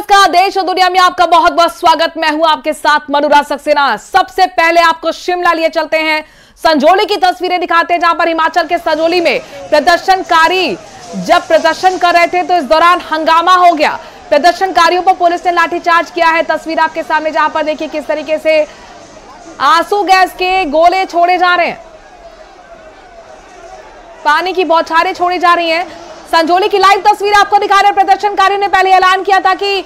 नमस्कार, देश और दुनिया में आपका बहुत बहुत स्वागत। मैं हूं आपके साथ अनुराग सक्सेना। सबसे पहले आपको शिमला लिए चलते हैं। संजौली की तस्वीरें दिखाते हैं, जहां पर हिमाचल के संजौली में प्रदर्शनकारी जब प्रदर्शन कर रहे थे तो इस दौरान हंगामा हो गया। प्रदर्शनकारियों पर पुलिस ने लाठीचार्ज किया है। तस्वीर आपके सामने, जहां पर देखिए किस तरीके से आंसू गैस के गोले छोड़े जा रहे हैं, पानी की बौछारें छोड़ी जा रही हैं। संजौली की लाइव तस्वीर आपको दिखा रहे हैं। प्रदर्शनकारियों ने पहले ऐलान किया था कि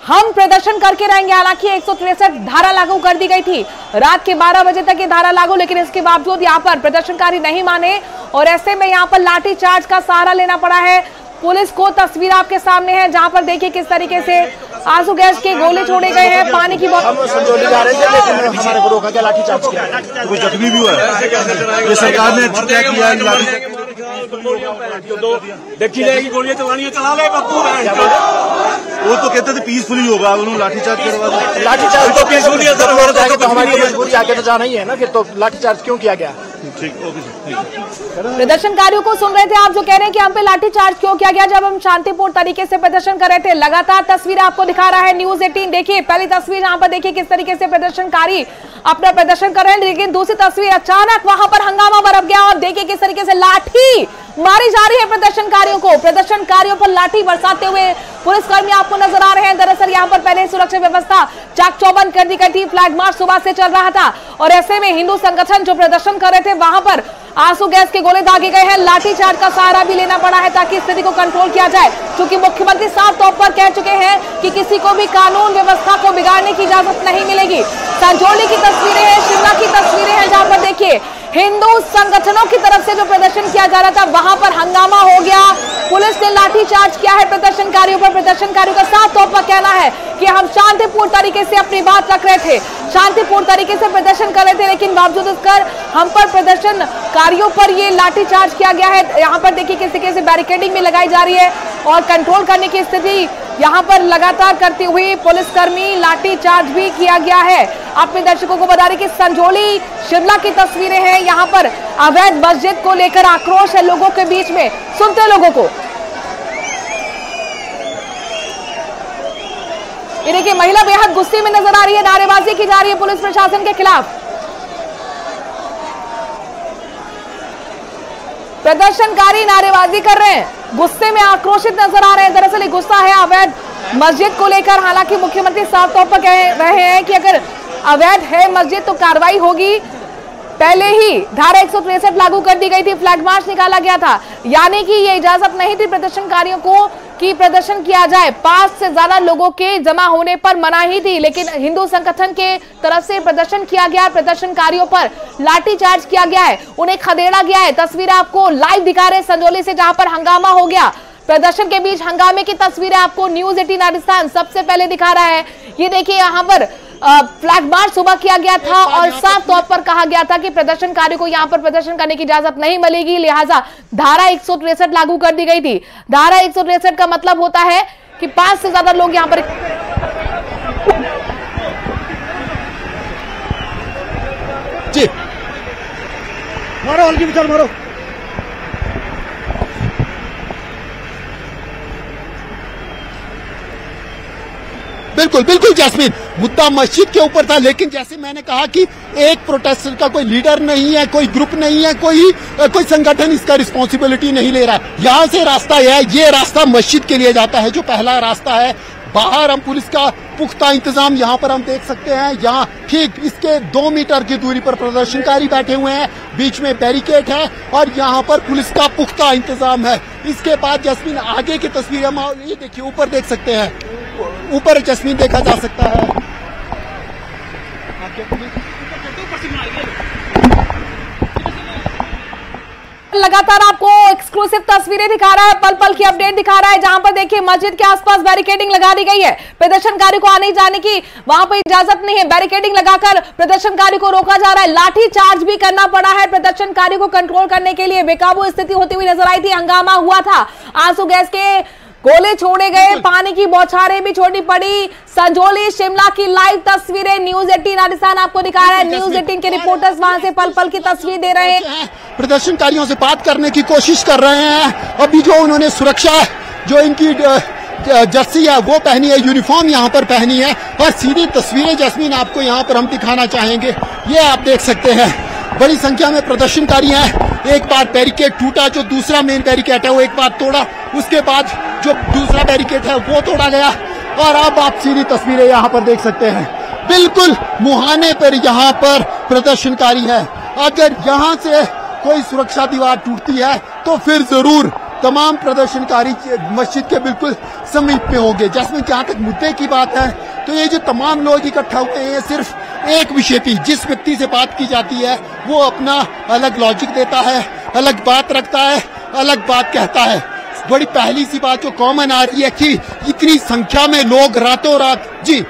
हम प्रदर्शन करके रहेंगे। हालांकि 163 धारा लागू कर दी गई थी, रात के 12 बजे तक ये धारा लागू, लेकिन इसके बावजूद यहाँ पर प्रदर्शनकारी नहीं माने और ऐसे में यहाँ पर लाठीचार्ज का सहारा लेना पड़ा है पुलिस को। तस्वीर आपके सामने है, जहां पर देखिए किस तरीके से आंसू गैस के गोले छोड़े गए हैं, पानी की हम संजौली जा रहे थे लेकिन हमारे को रोका गया, लाठीचार्ज किया। कोई जख्मी भी हुआ है? ये सरकार ने क्या किया है? देखी जाएगी, गोलियां चलानी है चला ले बापू। वो तो कहते थे पीसफुली होगा, उन्होंने लाठीचार्ज करवा दिया। लाठीचार्ज तो पीसफुली है सर, तो हमारी मजबूरी आगे तो जाना ही है ना, फिर तो लाठीचार्ज क्यों किया गया? प्रदर्शनकारियों को सुन रहे थे आप, जो कह रहे हैं कि हम पे लाठीचार्ज क्यों किया गया जब हम शांतिपूर्ण तरीके से प्रदर्शन कर रहे थे। लगातार तस्वीर आपको दिखा रहा है न्यूज़ 18। देखिए पहली तस्वीर, जहां पर देखिए किस तरीके से प्रदर्शनकारी अपना प्रदर्शन कर रहे हैं, लेकिन दूसरी तस्वीर अचानक वहां पर हंगामा बरप गया और देखिए किस तरीके से लाठी मारी जा रही है प्रदर्शनकारियों को। प्रदर्शनकारियों पर लाठी बरसाते हुए पुलिसकर्मी आपको नजर आ रहे हैं। दरअसल यहाँ पर पहले सुरक्षा व्यवस्था चाक चौबंद कर दी गई थी, फ्लैग मार्च सुबह से चल रहा था और ऐसे में हिंदू संगठन जो प्रदर्शन कर रहे थे वहां पर आंसू गैस के गोले दागे गए हैं। लाठीचार्ज का सहारा भी लेना पड़ा है ताकि स्थिति को कंट्रोल किया जाए, क्योंकि मुख्यमंत्री साफ तौर पर कह चुके हैं कि किसी को भी कानून व्यवस्था को बिगाड़ने की इजाजत नहीं मिलेगी। संजौली की तस्वीरें हैं, शिमला की तस्वीरें हैं, जहां पर देखिए हिंदू संगठनों की तरफ से जो प्रदर्शन किया जा रहा था वहां पर हंगामा हो गया। पुलिस ने लाठीचार्ज किया है प्रदर्शनकारियों पर। प्रदर्शनकारियों का साफ तौर पर कहना है कि हम शांतिपूर्ण तरीके से अपनी बात रख रहे थे, शांतिपूर्ण तरीके से प्रदर्शन कर रहे थे, लेकिन बावजूद इसकर हम पर प्रदर्शनकारियों पर ये लाठीचार्ज किया गया है। यहाँ पर देखिए किस तरीके से बैरिकेडिंग भी लगाई जा रही है और कंट्रोल करने की स्थिति यहाँ पर लगातार करती हुई पुलिसकर्मी लाठीचार्ज भी किया गया है। अपने दर्शकों को बता दें कि संजौली शिमला की तस्वीरें हैं। यहाँ पर अवैध मस्जिद को लेकर आक्रोश है लोगों के बीच में, सुनते लोगों को। ये देखिए महिला बेहद गुस्से में नजर आ रही है, नारेबाजी की जा रही है पुलिस प्रशासन के खिलाफ। प्रदर्शनकारी नारेबाजी कर रहे हैं, गुस्से में आक्रोशित नजर आ रहे हैं। दरअसल ये गुस्सा है अवैध मस्जिद को लेकर। हालांकि मुख्यमंत्री साफ तौर पर कह रहे हैं कि अगर अवैध है मस्जिद तो कार्रवाई होगी। पहले ही धारा 163 लागू कर दी गई थी, फ्लैग मार्च निकाला गया था, यानी कि ये इजाजत नहीं थी प्रदर्शनकारियों को कि प्रदर्शन किया जाए। 5 से ज्यादा लोगों के जमा होने पर मनाही थी, लेकिन हिंदू संगठन के तरफ से प्रदर्शन किया गया। प्रदर्शनकारियों पर लाठीचार्ज किया गया है, उन्हें खदेड़ा गया है। तस्वीरें आपको लाइव दिखा रहे हैं संजौली से, जहां पर हंगामा हो गया। प्रदर्शन के बीच हंगामे की तस्वीरें आपको न्यूज़ 18 राजस्थान सबसे पहले दिखा रहा है। ये देखिए यहाँ पर फ्लैग मार्च सुबह किया गया था और साफ तौर पर कहा गया था कि प्रदर्शनकारियों को यहाँ पर प्रदर्शन करने की इजाजत नहीं मिलेगी, लिहाजा धारा 163 लागू कर दी गई थी। धारा 163 का मतलब होता है कि 5 से ज्यादा लोग यहाँ पर जी मारो, हल्की विचार मारो। बिल्कुल बिल्कुल जैस्मीन, मुद्दा मस्जिद के ऊपर था, लेकिन जैसे मैंने कहा कि एक प्रोटेस्टर का कोई लीडर नहीं है, कोई ग्रुप नहीं है, कोई संगठन इसका रिस्पॉन्सिबिलिटी नहीं ले रहा है। यहाँ से रास्ता है, ये रास्ता मस्जिद के लिए जाता है, जो पहला रास्ता है। बाहर हम पुलिस का पुख्ता इंतजाम यहाँ पर हम देख सकते हैं। यहाँ ठीक इसके 2 मीटर की दूरी पर प्रदर्शनकारी बैठे हुए हैं, बीच में बैरिकेड है और यहाँ पर पुलिस का पुख्ता इंतजाम है। इसके बाद जैस्मीन आगे की तस्वीर हम ये देखिए, ऊपर देख सकते हैं, ऊपर जैस्मीन देखा जा सकता है। लगातार आपको एक्सक्लूसिव तस्वीरें दिखा रहा है, पल पल की अपडेट दिखा रहा है, जहां पर देखिए मस्जिद के आसपास बैरिकेडिंग लगा दी गई है। प्रदर्शनकारी को आने जाने की वहां पर इजाजत नहीं है, बैरिकेडिंग लगाकर प्रदर्शनकारी को रोका जा रहा है। लाठी चार्ज भी करना पड़ा है प्रदर्शनकारी को कंट्रोल करने के लिए। बेकाबू स्थिति होती हुई नजर आई थी, हंगामा हुआ था, आंसू गैस के गोले छोड़े गए, पानी की बौछारें भी छोड़नी पड़ी। संजौली शिमला की लाइव तस्वीरें न्यूज़ 18 राजस्थान आपको दिखा रहा है। न्यूज़ 18 के रिपोर्टर्स वहां से पल पल की तस्वीर दे रहे हैं, प्रदर्शनकारियों से बात करने की कोशिश कर रहे हैं। अभी जो उन्होंने सुरक्षा जो इनकी जर्सी है वो पहनी है, यूनिफॉर्म यहाँ पर पहनी है। और सीधी तस्वीरें जैस्मीन आपको यहाँ पर हम दिखाना चाहेंगे। ये आप देख सकते हैं बड़ी संख्या में प्रदर्शनकारी हैं। एक बार बैरिकेड टूटा, जो दूसरा मेन बैरिकेड है वो एक बार तोड़ा, उसके बाद जो दूसरा बैरिकेड है वो तोड़ा गया। और अब आप सीधी तस्वीरें यहाँ पर देख सकते हैं, बिल्कुल मुहाने पर यहाँ पर प्रदर्शनकारी है। अगर यहाँ से कोई सुरक्षा दीवार टूटती है तो फिर जरूर तमाम प्रदर्शनकारी मस्जिद के बिल्कुल समीप में होंगे। जिसमें जहाँ तक मुद्दे की बात है तो ये जो तमाम लोग इकट्ठा हुए हैं सिर्फ एक विषय पे, जिस व्यक्ति से बात की जाती है वो अपना अलग लॉजिक देता है, अलग बात रखता है, अलग बात कहता है। बड़ी पहली सी बात जो कॉमन आ रही है कि इतनी संख्या में लोग रातों रात जी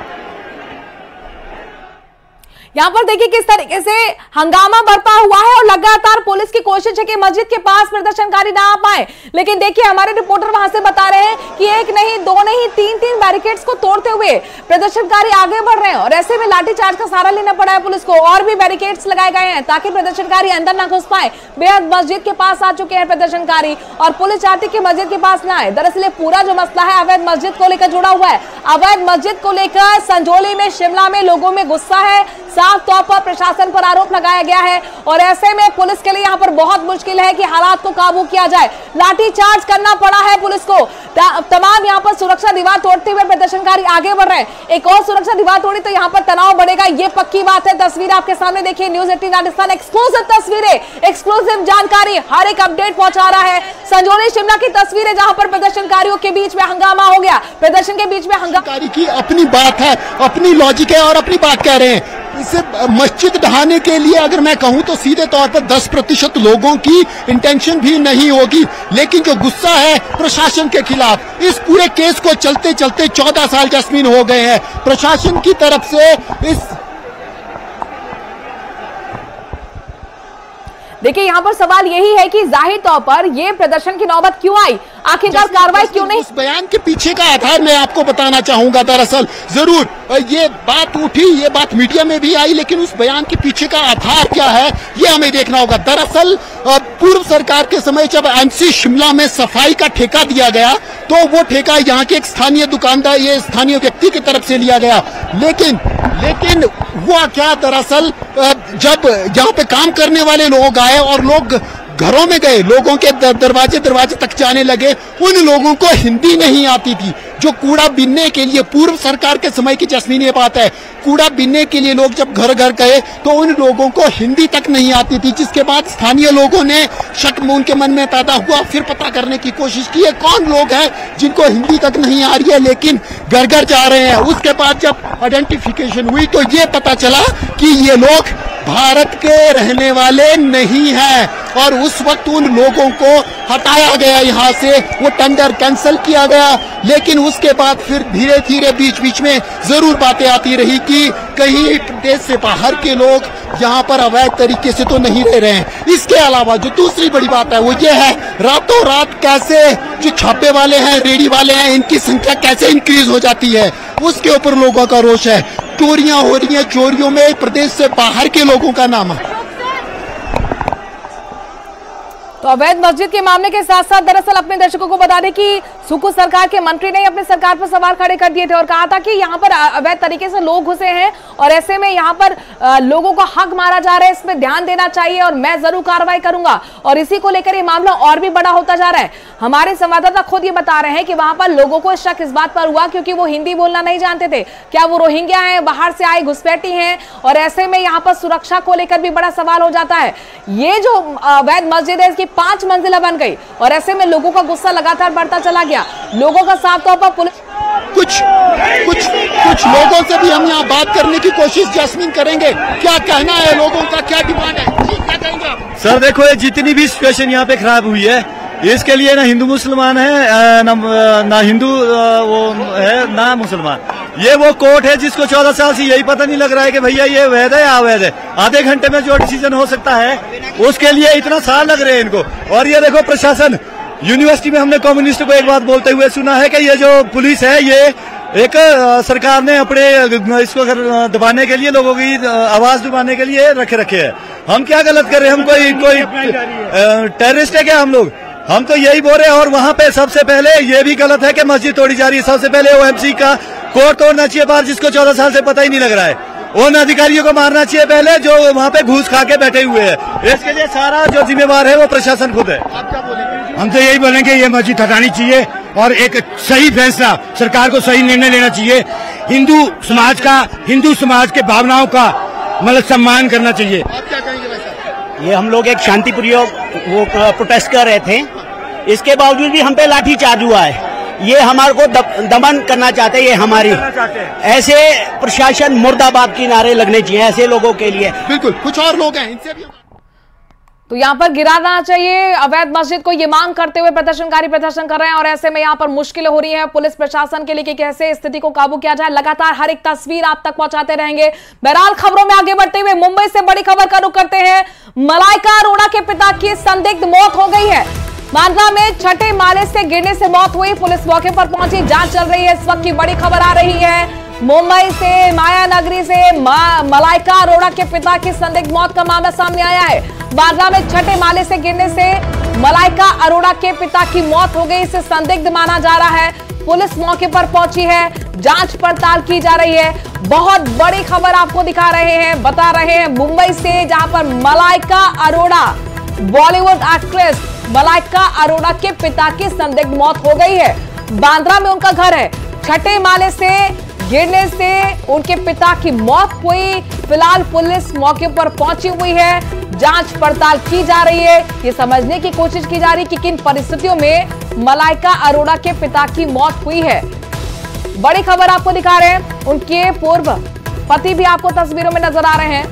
यहाँ पर देखिए किस तरीके से हंगामा बरपा हुआ है और लगातार पुलिस की कोशिश है कि मस्जिद के पास प्रदर्शनकारी ना आ पाए। लेकिन देखिए हमारे रिपोर्टर वहां से बता रहे हैं कि एक नहीं, दो नहीं, तीन बैरिकेड्स को तोड़ते हुए प्रदर्शनकारी आगे बढ़ रहे हैं और ऐसे में लाठीचार्ज का सहारा लेना पड़ा है पुलिस को। और भी बैरिकेड्स लगाए गए हैं ताकि प्रदर्शनकारी अंदर ना घुस पाए। बेहद मस्जिद के पास आ चुके हैं प्रदर्शनकारी और पुलिस चाहती कि मस्जिद के पास ना आए। दरअसल पूरा जो मसला है अवैध मस्जिद को लेकर जुड़ा हुआ है। अवैध मस्जिद को लेकर संजौली में, शिमला में लोगों में गुस्सा है। साफ तौर पर प्रशासन पर आरोप लगाया गया है और ऐसे में पुलिस के लिए यहां पर बहुत मुश्किल है कि हालात को काबू किया जाए। लाठीचार्ज करना पड़ा है पुलिस को। तमाम यहां पर सुरक्षा दीवार तोड़ते हुए प्रदर्शनकारी आगे बढ़ रहे हैं। एक और सुरक्षा दीवार तोड़ी तो यहां पर तनाव बढ़ेगा, ये पक्की बात है। तस्वीर आपके सामने देखिए, न्यूज़ 18 राजस्थान एक्सक्लूसिव तस्वीरें, एक्सक्लूसिव जानकारी, हर एक अपडेट पहुंचा रहा है। संजौली शिमला की तस्वीरें जहां पर प्रदर्शनकारियों के बीच में हंगामा हो गया, प्रदर्शन के बीच में हंगामा की अपनी बात है, अपनी लॉजिक है और अपनी बात कह रहे हैं। इसे मस्जिद ढहाने के लिए अगर मैं कहूं तो सीधे तौर पर 10% लोगों की इंटेंशन भी नहीं होगी, लेकिन जो गुस्सा है प्रशासन के खिलाफ, इस पूरे केस को चलते चलते 14 साल जैस्मीन हो गए हैं। प्रशासन की तरफ से इस देखिए यहाँ पर सवाल यही है कि जाहिर तौर पर ये प्रदर्शन की नौबत क्यों आई, आखिरकार कार्रवाई क्यों नहीं। उस बयान के पीछे का आधार मैं आपको बताना चाहूंगा। दरअसल जरूर ये बात उठी, ये बात मीडिया में भी आई, लेकिन उस बयान के पीछे का आधार क्या है ये हमें देखना होगा। दरअसल पूर्व सरकार के समय जब एमसी शिमला में सफाई का ठेका दिया गया तो वो ठेका यहाँ के एक स्थानीय दुकानदार, ये स्थानीय व्यक्ति की तरफ से लिया गया। लेकिन हुआ क्या, दरअसल जब यहाँ पे काम करने वाले लोग आए और लोग घरों में गए, लोगों के दरवाजे तक जाने लगे, उन लोगों को हिंदी नहीं आती थी। जो कूड़ा बीनने के लिए, पूर्व सरकार के समय की जैस्मीन ये बात है, कूड़ा बीनने के लिए लोग जब घर घर गए तो उन लोगों को हिंदी तक नहीं आती थी, जिसके बाद स्थानीय लोगों ने शक उनके मन में पैदा हुआ। फिर पता करने की कोशिश की है कौन लोग हैं जिनको हिंदी तक नहीं आ रही है लेकिन घर घर जा रहे हैं। उसके बाद जब आइडेंटिफिकेशन हुई तो ये पता चला कि ये लोग भारत के रहने वाले नहीं हैं और उस वक्त उन लोगों को हटाया गया यहाँ से, वो टेंडर कैंसिल किया गया। लेकिन उसके बाद फिर धीरे धीरे बीच में जरूर बातें आती रही कि कहीं प्रदेश से बाहर के लोग यहाँ पर अवैध तरीके से तो नहीं रह रहे हैं। इसके अलावा जो दूसरी बड़ी बात है वो ये है, रातों रात कैसे जो छापे वाले हैं, रेडी वाले हैं, इनकी संख्या कैसे इंक्रीज हो जाती है, उसके ऊपर लोगों का रोष है। चोरियां हो रही हैं, चोरियों में प्रदेश से बाहर के लोगों का नाम है। तो अवैध मस्जिद के मामले के साथ साथ दरअसल अपने दर्शकों को बता दें कि सुकू सरकार के मंत्री ने अपने सरकार पर सवाल खड़े कर दिए थे और कहा था कि यहाँ पर अवैध तरीके से लोग घुसे हैं और ऐसे में यहाँ पर लोगों का हक मारा जा रहा है, इसमें ध्यान देना चाहिए और मैं जरूर कार्रवाई करूंगा। और इसी को लेकर ये मामला और भी बड़ा होता जा रहा है। हमारे संवाददाता खुद ये बता रहे हैं कि वहां पर लोगों को शक इस बात पर हुआ क्योंकि वो हिंदी बोलना नहीं जानते थे। क्या वो रोहिंग्या हैं, बाहर से आए घुसपैठी हैं, और ऐसे में यहाँ पर सुरक्षा को लेकर भी बड़ा सवाल हो जाता है। ये जो अवैध मस्जिद है इसकी 5 मंजिला बन गई और ऐसे में लोगों का गुस्सा लगातार बढ़ता चला गया। लोगों का साफ तौर पर पुलिस कुछ लोगों से भी हम यहाँ बात करने की कोशिश जैस्मीन करेंगे। क्या कहना है लोगों का, क्या डिमांड है, क्या कहेंगे आप? सर देखो, ये जितनी भी सिचुएशन यहाँ पे खराब हुई है इसके लिए ना हिंदू मुसलमान है, ना हिंदू वो है ना मुसलमान। ये वो कोर्ट है जिसको 14 साल से यही पता नहीं लग रहा है कि भैया ये वैध है या अवैध है। आधे घंटे में जो डिसीजन हो सकता है उसके लिए इतना साल लग रहे हैं इनको। और ये देखो प्रशासन, यूनिवर्सिटी में हमने कम्युनिस्ट को एक बात बोलते हुए सुना है कि ये जो पुलिस है ये एक सरकार ने अपने इसको दबाने के लिए, लोगों की आवाज दबाने के लिए रखे है। हम क्या गलत कर रहे हैं? हम कोई टेररिस्ट है क्या हम लोग? हम तो यही बोल रहे हैं। और वहाँ पे सबसे पहले ये भी गलत है कि मस्जिद तोड़ी जा रही है। सबसे पहले ओएमसी का कोर्ट तोड़ना चाहिए बाहर, जिसको 14 साल से पता ही नहीं लग रहा है। उन अधिकारियों को मारना चाहिए पहले जो वहाँ पे घूस खा के बैठे हुए हैं। इसके लिए सारा जो जिम्मेवार है वो प्रशासन खुद है। आप क्या बोलेंगे? हम तो यही बोलेंगे ये मस्जिद हटानी चाहिए और एक सही फैसला, सरकार को सही निर्णय लेना चाहिए। हिंदू समाज के भावनाओं का मतलब सम्मान करना चाहिए। आप क्या कहेंगे वैसा? ये हम लोग एक शांतिप्रिय वो प्रोटेस्ट कर रहे थे, इसके बावजूद भी हम पे लाठी चार्ज हुआ है। ये हमारे को दमन करना चाहते हैं, ये हमारी ऐसे प्रशासन मुर्दाबाद की नारे लगने चाहिए ऐसे लोगों के लिए। बिल्कुल, कुछ और लोग हैं, इनसे भी तो यहाँ पर गिराना चाहिए अवैध मस्जिद को, ये मांग करते हुए प्रदर्शनकारी प्रदर्शन कर रहे हैं। और ऐसे में यहाँ पर मुश्किलें हो रही हैं पुलिस प्रशासन के लिए कि कैसे स्थिति को काबू किया जाए। लगातार हर एक तस्वीर आप तक पहुंचाते रहेंगे। बहरहाल खबरों में आगे बढ़ते हुए मुंबई से बड़ी खबर का रुख करते हैं। मलाइका अरोड़ा के पिता की संदिग्ध मौत हो गई है। बांद्रा में छठे माले से गिरने से मौत हुई। पुलिस मौके पर पहुंची, जांच चल रही है। इस वक्त की बड़ी खबर आ रही है मुंबई से, माया नगरी से मलाइका अरोड़ा के पिता की संदिग्ध मौत का मामला सामने आया है। बांद्रा में छठे माले से गिरने से मलाइका अरोड़ा के पिता की मौत हो गई। इसे संदिग्ध माना जा रहा है। पुलिस मौके पर पहुंची है, जांच पड़ताल की जा रही है। बहुत बड़ी खबर आपको दिखा रहे हैं, बता रहे हैं मुंबई से, जहां पर मलाइका अरोड़ा, बॉलीवुड एक्ट्रेस मलाइका अरोड़ा के पिता की संदिग्ध मौत हो गई है। बांद्रा में उनका घर है। छठे माले से गिरने से उनके पिता की मौत हुई। फिलहाल पुलिस मौके पर पहुंची हुई है, जांच पड़ताल की जा रही है। ये समझने की कोशिश की जा रही है कि किन परिस्थितियों में मलाइका अरोड़ा के पिता की मौत हुई है। बड़ी खबर आपको दिखा रहे हैं, उनके पूर्व पति भी आपको तस्वीरों में नजर आ रहे हैं।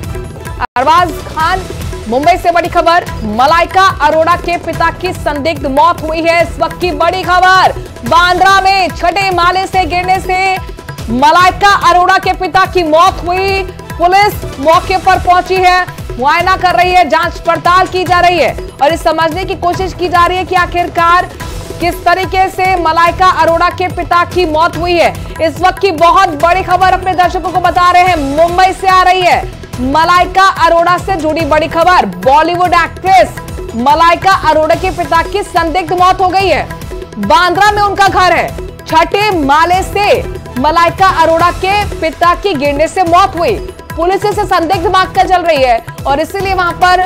अरबाज खान, मुंबई से बड़ी खबर, मलाइका अरोड़ा के पिता की संदिग्ध मौत हुई है। इस वक्त की बड़ी खबर, बांद्रा में छठे माले से गिरने से मलाइका अरोड़ा के पिता की मौत हुई। पुलिस मौके पर पहुंची है, मुआयना कर रही है, जांच पड़ताल की जा रही है और इस समझने की कोशिश की जा रही है कि आखिरकार किस तरीके से मलाइका अरोड़ा के पिता की मौत हुई है। इस वक्त की बहुत बड़ी खबर अपने दर्शकों को बता रहे हैं, मुंबई से आ रही है। मलाइका अरोड़ा से जुड़ी बड़ी खबर, बॉलीवुड एक्ट्रेस मलाइका अरोड़ा के पिता की संदिग्ध मौत हो गई है। बांद्रा में उनका घर है। छठे माले से मलाइका अरोड़ा के पिता की गिरने से मौत हुई। पुलिस इसे संदिग्ध मानकर चल रही है और इसीलिए वहां पर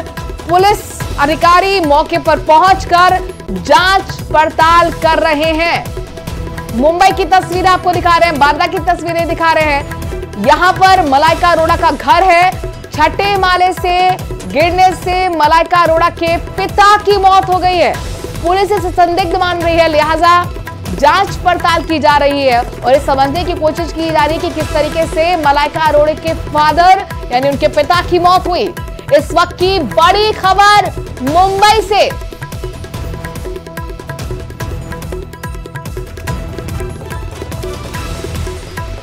पुलिस अधिकारी मौके पर पहुंचकर जांच पड़ताल कर रहे हैं। मुंबई की तस्वीरें आपको दिखा रहे हैं, बांद्रा की तस्वीरें दिखा रहे हैं। यहां पर मलाइका अरोड़ा का घर है। छठे माले से गिरने से मलाइका अरोड़ा के पिता की मौत हो गई है। पुलिस इसे संदिग्ध मान रही है, लिहाजा जांच पड़ताल की जा रही है और इस समझने की कोशिश की जा रही है कि किस तरीके से मलाइका अरोड़ा के फादर यानी उनके पिता की मौत हुई। इस वक्त की बड़ी खबर मुंबई से।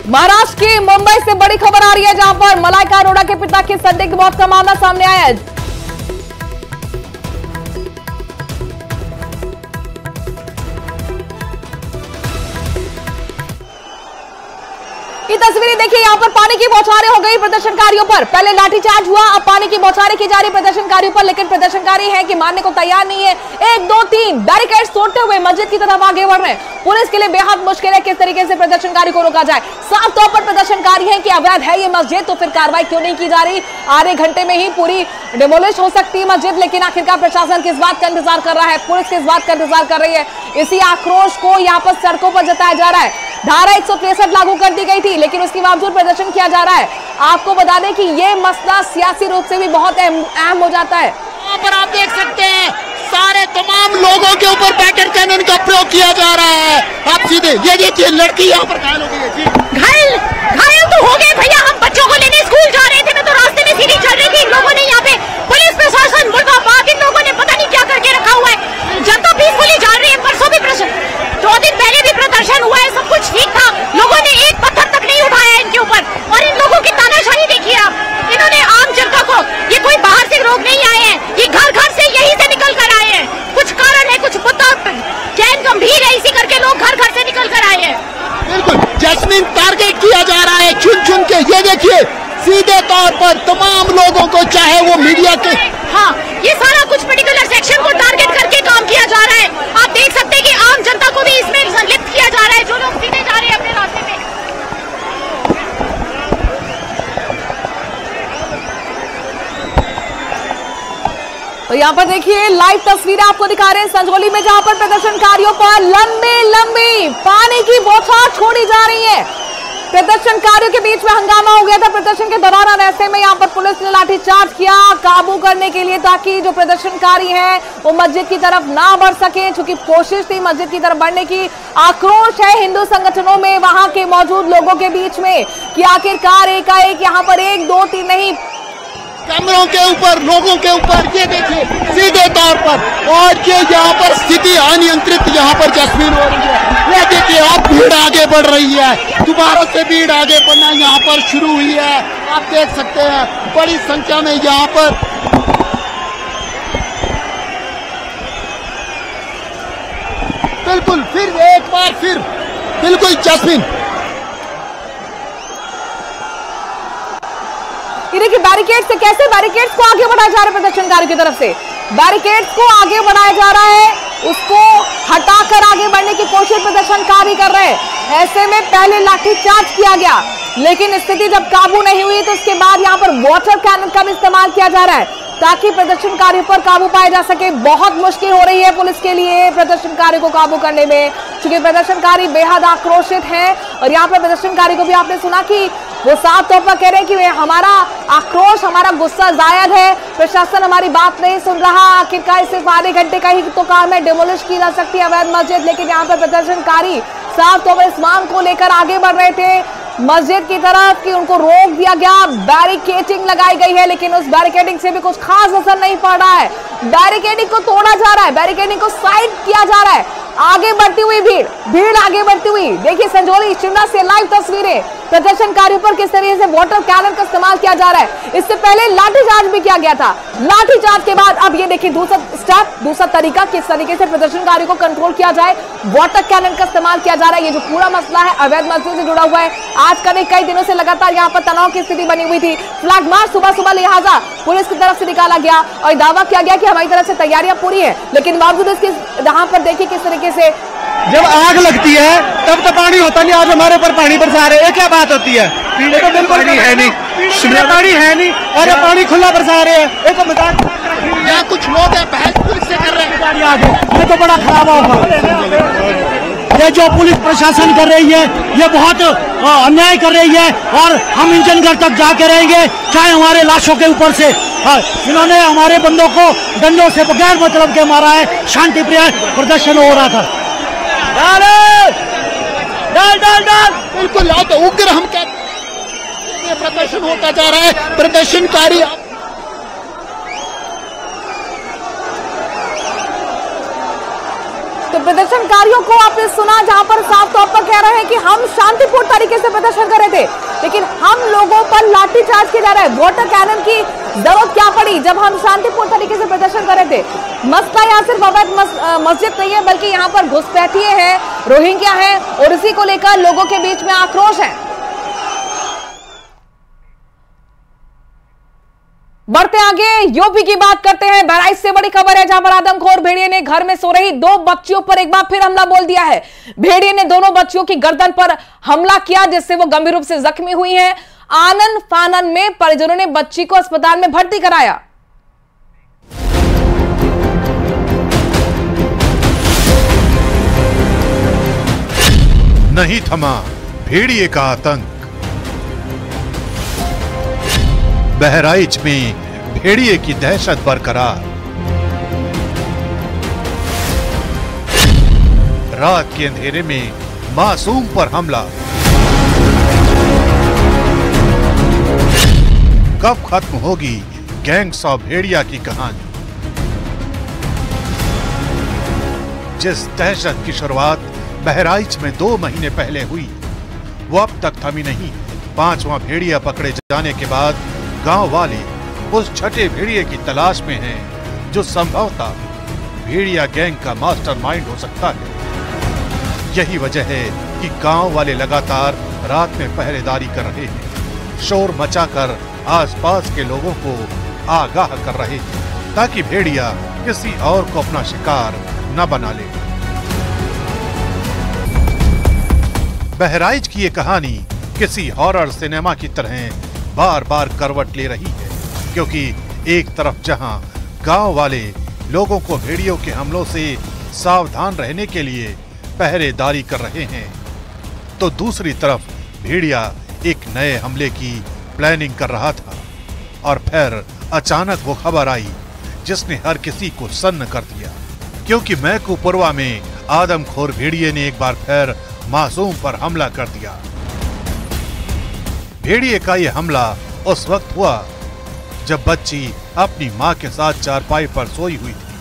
महाराष्ट्र की मुंबई से बड़ी खबर आ रही है, जहां पर मलाइका अरोड़ा के पिता की संदिग्ध मौत का मामला सामने आया है। ये तस्वीरें देखिए, यहाँ पर पानी की बौछारें हो गई प्रदर्शनकारियों पर। पहले लाठीचार्ज हुआ, अब पानी की बौछारें की जा रही प्रदर्शनकारियों पर, लेकिन प्रदर्शनकारी हैं कि मानने को तैयार नहीं है। 1 2 3 बैरिकेड्स तोड़ते हुए मस्जिद की तरफ आगे बढ़ रहे हैं। पुलिस के लिए बेहद मुश्किल है किस तरीके से प्रदर्शनकारी को रोका जाए। साफ तौर पर प्रदर्शनकारी है कि अवैध है ये मस्जिद, तो फिर कार्रवाई क्यों नहीं की जा रही। आधे घंटे में ही पूरी डिमोलिश हो सकती है मस्जिद, लेकिन आखिरकार प्रशासन किस बात का इंतजार कर रहा है, पुलिस किस बात का इंतजार कर रही है। इसी आक्रोश को यहाँ पर सड़कों पर जताया जा रहा है। धारा 163 लागू कर दी गई थी, लेकिन उसके बावजूद प्रदर्शन किया जा रहा है। आपको बता दें कि ये मसला सियासी रूप से भी बहुत अहम हो जाता है। यहाँ पर आप देख सकते हैं सारे तमाम लोगों के ऊपर बैटर कैनन का प्रयोग किया जा रहा है। आप सीधे ये देखिए, लड़की यहाँ पर घायल हो गई है। जी घायल तो हो गए भैया, हम बच्चों को लेने स्कूल जा रहे थे, मैं तो रास्ते में सीधी चल रही थी। इन लोगों ने यहाँ पे पुलिस प्रशासन मुर्दाबाद, इन लोगों ने पता नहीं क्या करके रखा हुआ है। जनता पीसफुली जा रही है। परसों भी 2 दिन पहले भी प्रदर्शन हुआ है, सब कुछ ठीक था। लोगों ने एक पत्थर तक नहीं उठाया इनके ऊपर। और इन लोगों की तानाशाही देखिए आप। इन्होंने आम जनता को, ये कोई बाहर से लोग नहीं आए हैं, ये घर घर से यहीं से निकल कर आए हैं। कुछ कारण है, कुछ मुद्दा गैर गंभीर है, इसी करके लोग घर घर से निकल कर आए हैं। बिल्कुल, जैस्मिन टारगेट किया जा रहा है चुन चुन के। ये देखिए सीधे तौर पर तमाम लोगों को, चाहे वो मीडिया के, हाँ, ये सारा कुछ पर्टिकुलर सेक्शन को टारगेट करके काम किया जा रहा है। यहाँ पर देखिए लाइव तस्वीरें आपको दिखा रहे हैं संजौली में, जहां पर प्रदर्शनकारियों पर लंबी पानी की बौछार छोड़ी जा रही है। प्रदर्शनकारियों के बीच में हंगामा हो गया था प्रदर्शन के दौरान, और ऐसे में यहाँ पर पुलिस ने लाठीचार्ज किया काबू करने के लिए, ताकि जो प्रदर्शनकारी हैं वो मस्जिद की तरफ ना बढ़ सके। चूंकि कोशिश थी मस्जिद की तरफ बढ़ने की, आक्रोश है हिंदू संगठनों में, वहां के मौजूद लोगों के बीच में कि आखिरकार एकाएक यहाँ पर 1 2 3 नहीं, कैमरों के ऊपर, लोगों के ऊपर, ये देखिए सीधे तौर पर, और ये यहाँ पर स्थिति अनियंत्रित यहाँ पर जैस्मीन हो रही है। ये देखिए अब भीड़ आगे बढ़ रही है, दोबारा से भीड़ आगे बढ़ना यहाँ पर शुरू हुई है। आप देख सकते हैं बड़ी संख्या में यहाँ पर बिल्कुल फिर एक बार फिर बिल्कुल जैस्मीन, ये देखिए बैरिकेड से कैसे बैरिकेड्स को आगे बढ़ाया जा रहा है प्रदर्शनकारियों की तरफ से, बैरिकेड्स को आगे बढ़ाया जा रहा है, उसको हटाकर आगे बढ़ने की कोशिश प्रदर्शनकारी कर रहे हैं। ऐसे में पहले लाठीचार्ज किया गया, लेकिन स्थिति जब काबू नहीं हुई तो उसके बाद यहाँ पर वाटर कैनन का भी इस्तेमाल किया जा रहा है, ताकि प्रदर्शनकारियों पर काबू पाया जा सके। बहुत मुश्किल हो रही है पुलिस के लिए प्रदर्शनकारियों को काबू करने में, क्योंकि प्रदर्शनकारी बेहद आक्रोशित हैं। और यहाँ पर प्रदर्शनकारी को भी आपने सुना कि वो साफ तौर पर कह रहे हैं कि हमारा आक्रोश, हमारा गुस्सा जायद है, प्रशासन हमारी बात नहीं सुन रहा, आखिरकार सिर्फ आधे घंटे का ही तो काम है, डिमोलिश की जा सकती है अवैध मस्जिद। लेकिन यहाँ पर प्रदर्शनकारी साफ तौर पर इस मांग को लेकर आगे बढ़ रहे थे मस्जिद की तरफ कि उनको रोक दिया गया, बैरिकेडिंग लगाई गई है, लेकिन उस बैरिकेडिंग से भी कुछ खास असर नहीं पड़ रहा है। बैरिकेडिंग को तोड़ा जा रहा है, बैरिकेडिंग को साइड किया जा रहा है, आगे बढ़ती हुई भीड़ आगे बढ़ती हुई। देखिए संजौली शिमला से लाइव तस्वीरें, प्रदर्शनकारियों पर किस तरीके से वाटर कैनन का इस्तेमाल किया जा रहा है। इससे पहले लाठीचार्ज भी किया गया था, लाठीचार्ज के बाद अब ये देखिए दूसरा स्टेप, दूसरा तरीका, किस तरीके से प्रदर्शनकारियों को कंट्रोल किया जाए, वाटर कैनन का इस्तेमाल किया जा रहा है। ये जो पूरा मसला है अवैध मस्जिद से जुड़ा हुआ है, आज का नहीं कई दिनों से लगातार यहाँ पर तनाव की स्थिति बनी हुई थी। फ्लैग मार्च सुबह लिहाजा पुलिस की तरफ से निकाला गया और दावा किया गया कि हमारी तरफ से तैयारियां पूरी है, लेकिन बावजूद इसके यहाँ पर देखिए किस तरीके से जब आग लगती है तब तो पानी होता नहीं, आज हमारे ऊपर पानी बरसा रहे हैं, क्या बात होती है? पीने को बिल्कुल पानी है नहीं, पानी है नहीं, और पानी खुला बरसा रहे हैं। एक मजाक, यहाँ कुछ लोग हैं बहस पुलिस से कर रहे हैं, ये तो बड़ा खराब होगा। ये जो पुलिस प्रशासन कर रही है ये बहुत अन्याय कर रही है, और हम इंजन घर तक जाके रहेंगे, चाहे हमारे लाशों के ऊपर से। इन्होंने हमारे बंदों को डंडों से बगैर मतलब के मारा है, शांति प्रिय प्रदर्शन हो रहा था। डाल बिल्कुल तो उग्र हम कहते हैं प्रदर्शन होता जा रहा है, प्रदर्शनकारी तो प्रदर्शनकारियों को आपने सुना, जहां पर साफ तौर पर कह रहे हैं कि हम शांतिपूर्ण तरीके से प्रदर्शन कर रहे थे, लेकिन हम लोगों पर लाठीचार्ज किया जा रहा है। वाटर कैनन की जरूरत क्या पड़ी जब हम शांतिपूर्ण तरीके से प्रदर्शन कर रहे थे? मसला यहाँ सिर्फ अवैध मस्जिद नहीं है, बल्कि यहाँ पर घुसपैठिए हैं, रोहिंग्या हैं, और इसी को लेकर लोगों के बीच में आक्रोश है। बढ़ते आगे यूपी की बात करते हैं। बहराइच से बड़ी खबर है, जहां पर आदमखोर भेड़िए ने घर में सो रही 2 बच्चियों पर एक बार फिर हमला बोल दिया है। भेड़िए ने दोनों बच्चियों की गर्दन पर हमला किया, जिससे वो गंभीर रूप से जख्मी हुई हैं। आनन फानन में परिजनों ने बच्ची को अस्पताल में भर्ती कराया। नहीं थमा भेड़िए का आतंक। बहराइच में भेड़िए की दहशत बरकरार। रात के अंधेरे में मासूम पर हमला। कब खत्म होगी गैंग्स ऑफ भेड़िया की कहानी? जिस दहशत की शुरुआत बहराइच में 2 महीने पहले हुई, वो अब तक थमी नहीं। 5वां भेड़िया पकड़े जाने के बाद गांव वाले उस छठे भेड़िए की तलाश में हैं, जो संभवतः भेड़िया गैंग का मास्टरमाइंड हो सकता है। यही वजह है कि गांव वाले लगातार रात में पहरेदारी कर रहे हैं, शोर मचाकर आसपास के लोगों को आगाह कर रहे हैं, ताकि भेड़िया किसी और को अपना शिकार न बना ले। बहराइच की ये कहानी किसी हॉरर सिनेमा की तरह बार बार करवट ले रही है, क्योंकि एक तरफ जहां गांव वाले लोगों को भेड़ियों के हमलों से सावधान रहने के लिए पहरेदारी कर रहे हैं, तो दूसरी तरफ भेड़िया एक नए हमले की प्लानिंग कर रहा था और फिर अचानक वो खबर आई जिसने हर किसी को सन्न कर दिया, क्योंकि मैकूपुरवा में आदमखोर भेड़िए ने एक बार फिर मासूम पर हमला कर दिया। भेड़िए का यह हमला उस वक्त हुआ जब बच्ची अपनी मां के साथ चारपाई पर सोई हुई थी।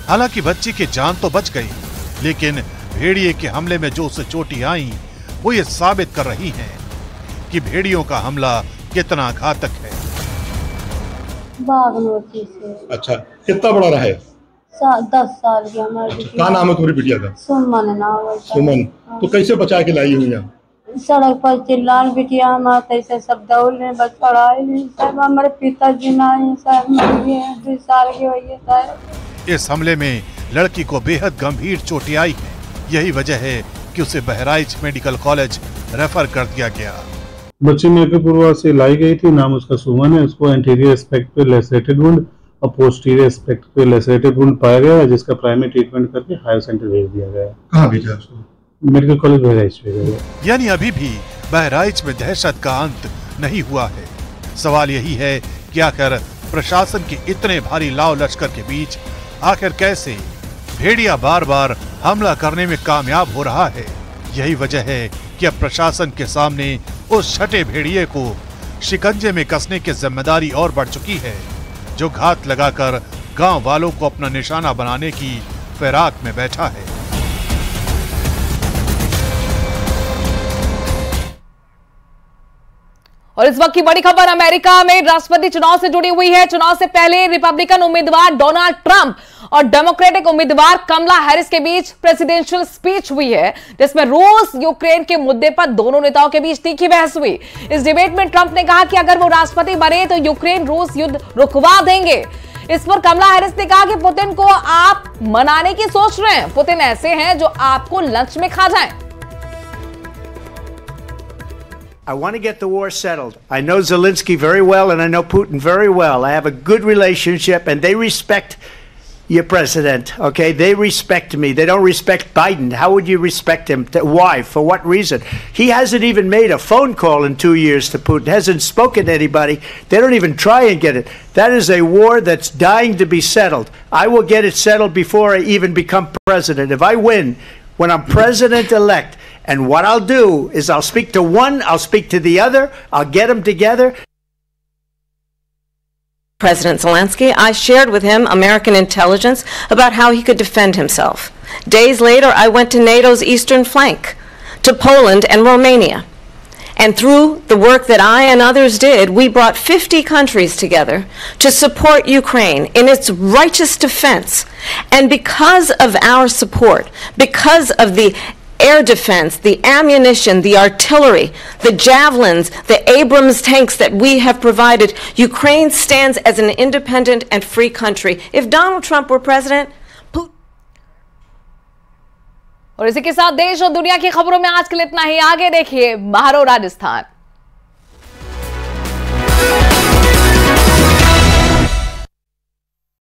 हालांकि बच्ची की जान तो बच गई, लेकिन भेड़िए के हमले में जो उसे चोटें आई वो ये साबित कर रही हैं कि भेड़ियों का हमला कितना घातक है। बागमती से। अच्छा, कितना बड़ा रहा है? 10 साल की हमारी। क्या नाम है तुम्हारी बिटिया का? सुमन नाम है। सुमन। तो कैसे बचा के लाई हुई यहाँ? सड़क पर चिल्लान बिटिया हमारा कैसे सब दौड़े बचाए सब हमारे पिताजी ना सब मर गए 2 साल की हुई है। इस हमले में लड़की को बेहद गंभीर चोटें आई है। यही वजह है कि उसे बहराइच मेडिकल कॉलेज रेफर कर दिया गया। बच्ची मैकूपुरवा से लाई गई थी, नाम उसका सुमन है। उसको एंटीरियर एस्पेक्ट पे लेसरेटेड वुंड और पोस्टीरियर एस्पेक्ट पे लेसरेटेड वुंड पाया गया है, जिसका प्राइमरी ट्रीटमेंट करके हायर सेंटर भेज दिया गया है। कहाँ भेजा उसको? मेडिकल कॉलेज बहराइच भेजा गया। यानी अभी भी बहराइच में दहशत का अंत नहीं हुआ है। सवाल यही है कि आखिर प्रशासन के इतने भारी लाव लश्कर के बीच आखिर कैसे भेड़िया बार बार हमला करने में कामयाब हो रहा है। यही वजह है कि अब प्रशासन के सामने उस छठे भेड़िए को शिकंजे में कसने की जिम्मेदारी और बढ़ चुकी है, जो घात लगाकर गांव वालों को अपना निशाना बनाने की फिराक में बैठा है। और इस वक्त की बड़ी खबर अमेरिका में राष्ट्रपति चुनाव से जुड़ी हुई है। चुनाव से पहले रिपब्लिकन उम्मीदवार डोनाल्ड ट्रंप और डेमोक्रेटिक उम्मीदवार कमला हैरिस के बीच प्रेसिडेंशियल स्पीच हुई है, जिसमें रूस यूक्रेन के मुद्दे पर दोनों नेताओं के बीच तीखी बहस हुई। इस डिबेट में ट्रंप ने कहा कि अगर वो राष्ट्रपति बने तो यूक्रेन रूस युद्ध रुकवा देंगे। इस पर कमला हैरिस ने कहा कि पुतिन को आप मनाने की सोच रहे हैं, पुतिन ऐसे हैं जो आपको लंच में खा जाएं। I want to get the war settled. I know Zelensky very well and I know Putin very well. I have a good relationship and they respect your president, okay? They respect me. They don't respect Biden. How would you respect him? Why? For what reason? He hasn't even made a phone call in 2 years to Putin. Hasn't spoken to anybody. They don't even try and get it. That is a war that's dying to be settled. I will get it settled before I even become president. If I win, when I'm president-elect, and what I'll do is I'll speak to one, I'll speak to the other, I'll get them together. President Zelensky, I shared with him American intelligence about how he could defend himself. Days later, I went to NATO's eastern flank, to Poland and Romania. And through the work that I and others did, we brought 50 countries together to support Ukraine in its righteous defense. And because of our support, because of the air defense, the ammunition, the artillery, the javelins, the Abrams tanks that we have provided, Ukraine stands as an independent and free country. If Donald Trump were president, और इसी के साथ देश और दुनिया की खबरों में आज के लिए इतना ही। आगे देखिए महारो राजस्थान।